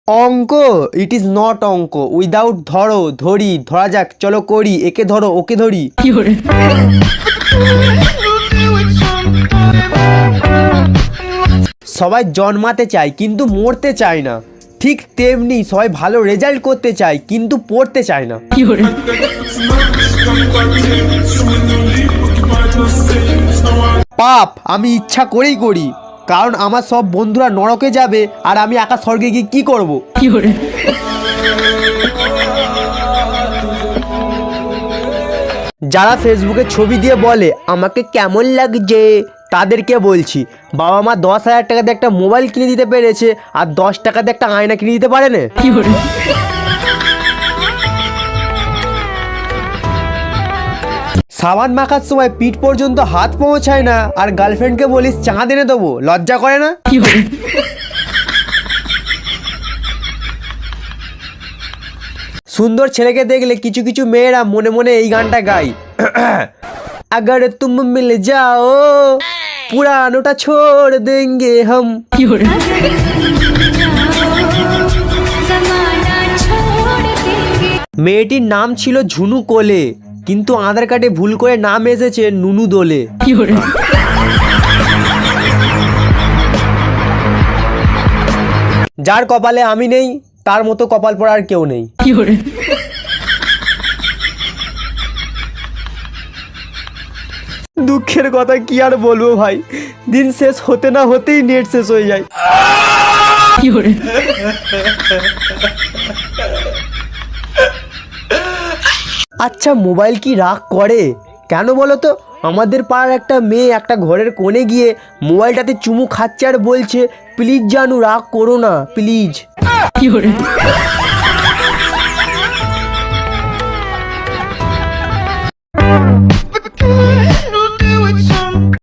অঙ্ক? It is not অঙ্ক। Without ধরো, ধরি, ধরা যাক, চলো করি, একে ধরো ওকে ধরি। সবাই জন্মাতে চায় কিন্তু মরতে চায় না, ঠিক তেমনি সবাই ভালো রেজাল্ট করতে চায় কিন্তু পড়তে চায় না। পাপ আমি ইচ্ছা করেই করি, কারণ আমার সব বন্ধুরা নরকে যাবে আর আমি একা স্বর্গে গিয়ে কি করব? যারা ফেসবুকে ছবি দিয়ে বলে আমাকে কেমন লাগছে, তাদেরকে বলছি বাবা মা 10,000 টাকা দিয়ে একটা মোবাইল কিনে দিতে পেরেছে আর 10 টাকা দিয়ে একটা আয়না কিনে দিতে পারে না। সাবান মাখার সময় পিঠ পর্যন্ত হাত পৌঁছায় না আর গার্লফ্রেন্ডকে বলিস চাঁদ এনে দেবো, লজ্জা করে না? সুন্দর ছেলেকে দেখলে কিছু কিছু মেয়েরা মনে মনে এই গানটা গায়, अगर तुम मिल जाओ पुरानोटा छोड़ देंगे हम। মেয়েটির নাম ছিল ঝুনু কোলে, কিন্তু আধার কার্ডে ভুল করে নাম এসেছে নুনু দোলে। যার কপালে আমি নেই তার মতো কপাল পড়ার কেউ নেই। দুঃখের কথা কি আর বলবো ভাই, দিন শেষ হতে না হতেই নেট শেষ হয়ে যায়। আচ্ছা মোবাইল কি রাগ করে কেন বলো তো? আমাদের পাড়ার একটা মেয়ে একটা ঘরের কোণে গিয়ে মোবাইলটাতে চুমু খাচ্ছে আর বলছে প্লিজ জানু রাগ করো না প্লিজ।